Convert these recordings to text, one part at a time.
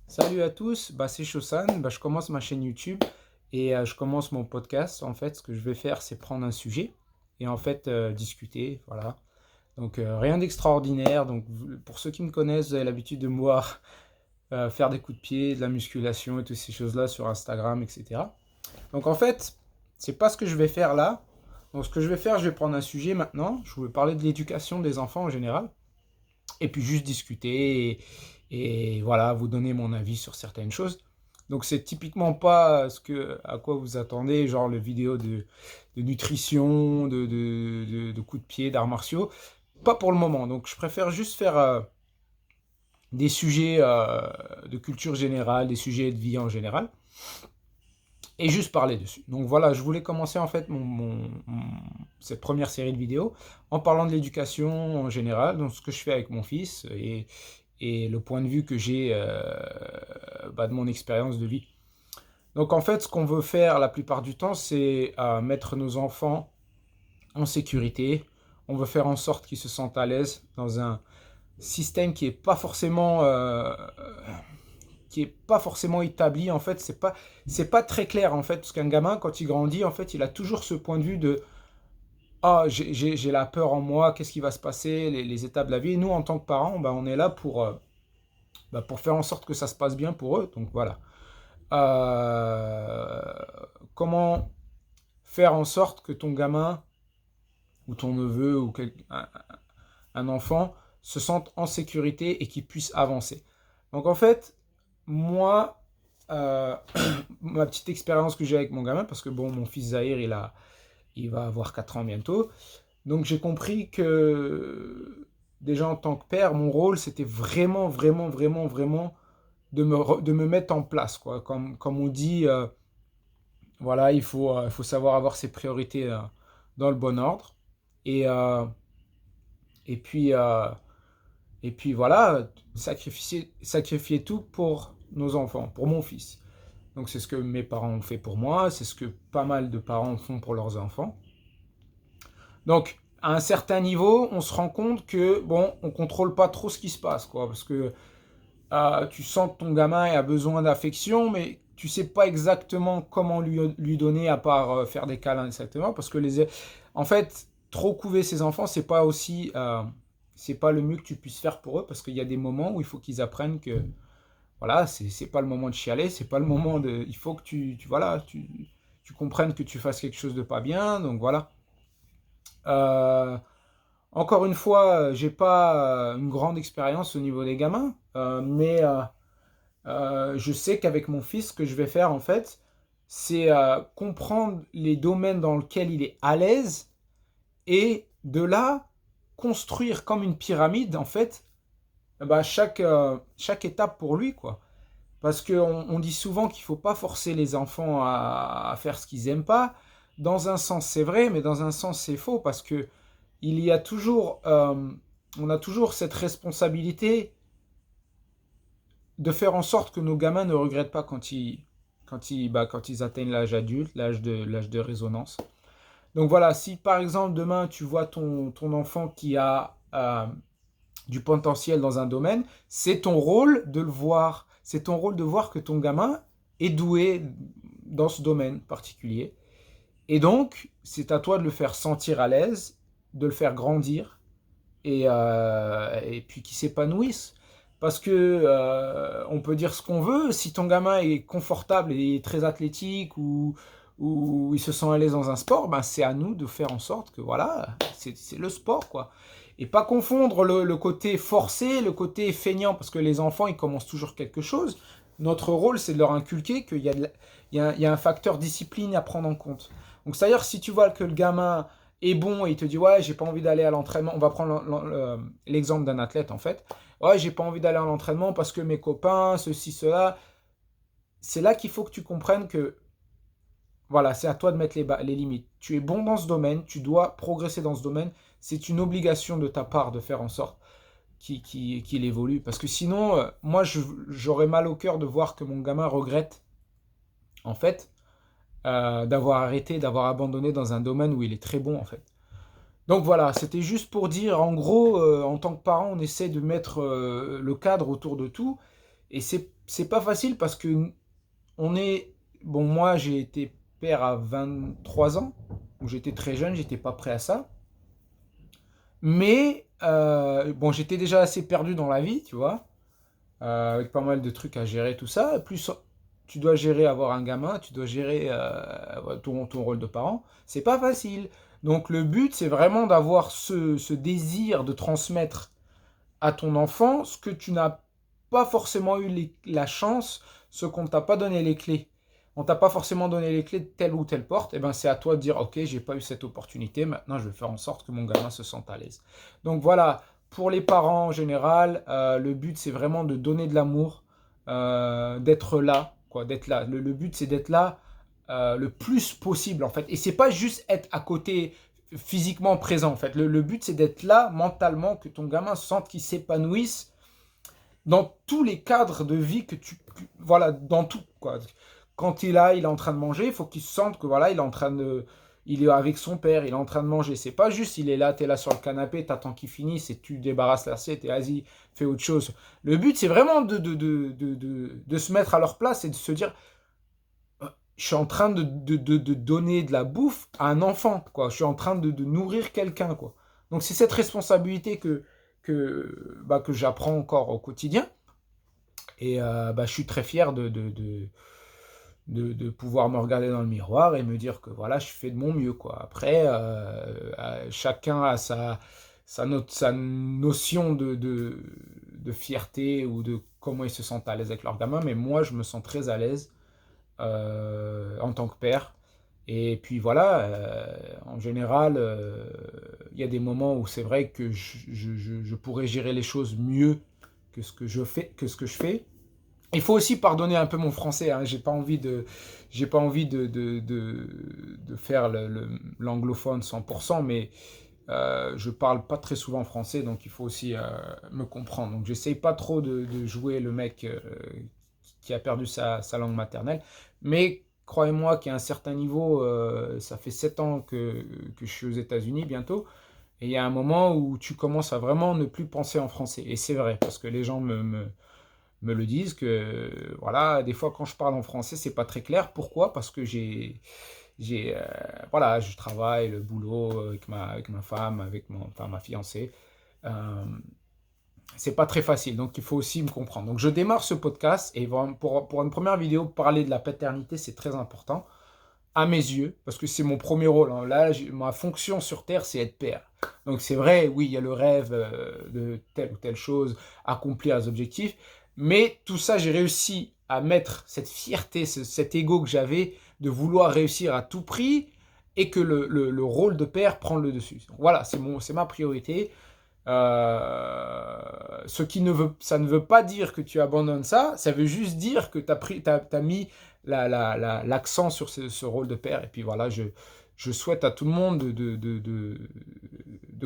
Salut à tous, c'est Chosan, je commence ma chaîne YouTube et je commence mon podcast. En fait, ce que je vais faire, c'est prendre un sujet et en fait discuter, voilà. Donc rien d'extraordinaire. Donc pour ceux qui me connaissent, vous avez l'habitude de me voir faire des coups de pied, de la musculation et toutes ces choses-là sur Instagram, etc. Donc en fait, c'est pas ce que je vais faire là. Donc ce que je vais faire, je vais prendre un sujet maintenant. Je vais parler de l'éducation des enfants en général et puis juste discuter et voilà, vous donner mon avis sur certaines choses. Donc c'est typiquement pas à quoi vous attendez, genre le vidéo de nutrition, de coups de pied, d'arts martiaux. Pas pour le moment. Donc je préfère juste faire des sujets de culture générale, des sujets de vie en général, et juste parler dessus. Donc voilà, je voulais commencer en fait cette première série de vidéos en parlant de l'éducation en général, donc ce que je fais avec mon fils et le point de vue que j'ai de mon expérience de vie. Donc en fait, ce qu'on veut faire la plupart du temps, c'est mettre nos enfants en sécurité. On veut faire en sorte qu'ils se sentent à l'aise dans un système qui est pas forcément établi. En fait, c'est pas très clair en fait, parce qu'un gamin quand il grandit, en fait, il a toujours ce point de vue de j'ai la peur en moi, qu'est-ce qui va se passer, les étapes de la vie. Et nous, en tant que parents, on est là pour faire en sorte que ça se passe bien pour eux. Donc voilà. Euh, Comment faire en sorte que ton gamin ou ton neveu ou un enfant se sente en sécurité et qu'il puisse avancer. Donc en fait, moi, euh, ma petite expérience que j'ai avec mon gamin, parce que bon, mon fils Zahir, il va avoir 4 ans bientôt, donc j'ai compris que déjà en tant que père, mon rôle, c'était vraiment, vraiment, vraiment, vraiment de me mettre en place, quoi. Comme on dit, voilà, il faut savoir avoir ses priorités dans le bon ordre. Et, euh, et puis, euh, et puis voilà, sacrifier tout pour nos enfants, pour mon fils. Donc c'est ce que mes parents ont fait pour moi, c'est ce que pas mal de parents font pour leurs enfants. Donc à un certain niveau, on se rend compte que bon, on contrôle pas trop ce qui se passe, quoi, parce que tu sens que ton gamin a besoin d'affection, mais tu sais pas exactement comment lui donner à part faire des câlins exactement, parce que en fait, trop couver ses enfants, c'est pas le mieux que tu puisses faire pour eux, parce qu'il y a des moments où il faut qu'ils apprennent que voilà, c'est pas le moment de chialer, c'est pas le moment de, il faut que voilà, tu comprennes que tu fasses quelque chose de pas bien, donc voilà. Euh, Encore une fois, j'ai pas une grande expérience au niveau des gamins, mais je sais qu'avec mon fils, ce que je vais faire en fait, c'est comprendre les domaines dans lesquels il est à l'aise et de là construire comme une pyramide en fait chaque étape pour lui quoi. Parce qu'on dit souvent qu'il ne faut pas forcer les enfants à faire ce qu'ils n'aiment pas. Dans un sens c'est vrai, mais dans un sens c'est faux parce que il y a toujours, on a toujours cette responsabilité de faire en sorte que nos gamins ne regrettent pas quand ils atteignent l'âge adulte, l'âge de résonance. Donc voilà, si par exemple demain tu vois ton enfant qui a du potentiel dans un domaine, c'est ton rôle de le voir. C'est ton rôle de voir que ton gamin est doué dans ce domaine particulier. Et donc, c'est à toi de le faire sentir à l'aise, de le faire grandir et puis qu'il s'épanouisse. Parce que on peut dire ce qu'on veut, si ton gamin est confortable et très athlétique ou il se sent à l'aise dans un sport, c'est à nous de faire en sorte que voilà, c'est le sport quoi. Et pas confondre le côté forcé, le côté feignant, parce que les enfants ils commencent toujours quelque chose. Notre rôle c'est de leur inculquer qu'il y a, il y a un facteur discipline à prendre en compte. Donc c'est-à-dire si tu vois que le gamin est bon et il te dit ouais j'ai pas envie d'aller à l'entraînement, on va prendre l'exemple d'un athlète en fait, ouais j'ai pas envie d'aller à l'entraînement parce que mes copains, ceci, cela, c'est là qu'il faut que tu comprennes que voilà, c'est à toi de mettre les limites. Tu es bon dans ce domaine, tu dois progresser dans ce domaine, c'est une obligation de ta part de faire en sorte qu'il évolue. Parce que sinon, moi j'aurais mal au cœur de voir que mon gamin regrette en fait d'avoir arrêté, d'avoir abandonné dans un domaine où il est très bon en fait. Donc voilà, c'était juste pour dire, en gros, en tant que parent, on essaie de mettre le cadre autour de tout. Et c'est pas facile parce que on est... Bon, moi, j'ai été père à 23 ans, où j'étais très jeune, j'étais pas prêt à ça. Mais, bon, j'étais déjà assez perdu dans la vie, tu vois, avec pas mal de trucs à gérer, tout ça. Plus, tu dois gérer avoir un gamin, tu dois gérer ton rôle de parent. C'est pas facile. Donc, le but, c'est vraiment d'avoir ce désir de transmettre à ton enfant ce que tu n'as pas forcément eu la chance, ce qu'on ne t'a pas donné les clés. On t'a pas forcément donné les clés de telle ou telle porte, et ben c'est à toi de dire ok, j'ai pas eu cette opportunité, maintenant je vais faire en sorte que mon gamin se sente à l'aise. Donc voilà, pour les parents en général, le but c'est vraiment de donner de l'amour, d'être là, quoi, d'être là. Le but c'est d'être là le plus possible en fait. Et c'est pas juste être à côté physiquement présent en fait. Le but c'est d'être là mentalement, que ton gamin sente qu'il s'épanouisse dans tous les cadres de vie voilà, dans tout, quoi. Quand il est en train de manger, il faut qu'il sente que voilà, il est avec son père, il est en train de manger. C'est pas juste, il est là, t'es là sur le canapé, t'attends qu'il finisse et tu débarrasses l'assiette et vas-y, fais autre chose. Le but, c'est vraiment de se mettre à leur place et de se dire, je suis en train de donner de la bouffe à un enfant, quoi. Je suis en train de nourrir quelqu'un, quoi. Donc c'est cette responsabilité que j'apprends encore au quotidien. Et je suis très fier de pouvoir me regarder dans le miroir et me dire que voilà, je fais de mon mieux, quoi. Après, chacun a sa notion de fierté ou de comment ils se sentent à l'aise avec leur gamin, mais moi, je me sens très à l'aise en tant que père. Et puis voilà, en général, il y a des moments où c'est vrai que je pourrais gérer les choses mieux que ce que je fais. Il faut aussi pardonner un peu mon français, hein. J'ai pas envie de faire l'anglophone 100%, mais je parle pas très souvent français, donc il faut aussi me comprendre. Donc j'essaye pas trop de jouer le mec qui a perdu sa langue maternelle, mais croyez-moi qu'à un certain niveau, ça fait 7 ans que je suis aux États-Unis bientôt, et il y a un moment où tu commences à vraiment ne plus penser en français. Et c'est vrai, parce que les gens me le disent que voilà, des fois quand je parle en français, c'est pas très clair. Pourquoi? Parce que voilà, je travaille, le boulot avec ma femme, enfin, ma fiancée. Euh, c'est pas très facile, donc il faut aussi me comprendre. Donc je démarre ce podcast et pour une première vidéo, parler de la paternité, c'est très important à mes yeux, parce que c'est mon premier rôle, hein. Là, ma fonction sur Terre, c'est être père. Donc c'est vrai, oui, il y a le rêve de telle ou telle chose, accomplir les objectifs, mais tout ça, j'ai réussi à mettre cette fierté, cet ego que j'avais de vouloir réussir à tout prix et que le rôle de père prend le dessus. Donc voilà, c'est ma priorité. Ça ne veut pas dire que tu abandonnes ça, ça veut juste dire que t'as mis l'accent sur ce rôle de père. Et puis voilà, je souhaite à tout le monde de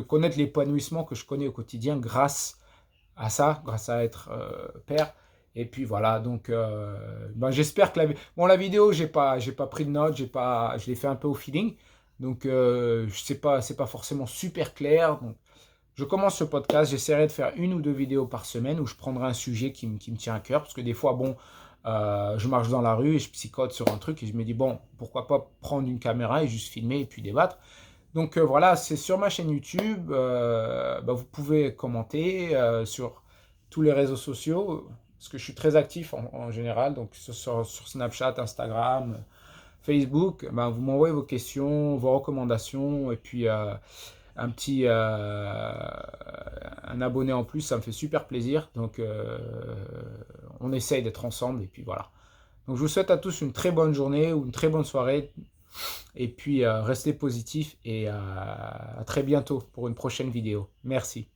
connaître l'épanouissement que je connais au quotidien grâce à ça, grâce à être père. Et puis voilà, donc j'espère que la vidéo, j'ai pas pris de notes, je l'ai fait un peu au feeling. Donc c'est pas forcément super clair. Donc, je commence ce podcast, j'essaierai de faire 1 ou 2 vidéos par semaine où je prendrai un sujet qui me tient à cœur. Parce que des fois, bon, je marche dans la rue et je psychote sur un truc et je me dis, bon, pourquoi pas prendre une caméra et juste filmer et puis débattre. Donc voilà, c'est sur ma chaîne YouTube. Vous pouvez commenter sur tous les réseaux sociaux. Parce que je suis très actif en général. Donc sur Snapchat, Instagram, Facebook. Vous m'envoyez vos questions, vos recommandations. Et puis un abonné en plus, ça me fait super plaisir. Donc on essaye d'être ensemble et puis voilà. Donc je vous souhaite à tous une très bonne journée ou une très bonne soirée et puis restez positifs et à très bientôt pour une prochaine vidéo. Merci.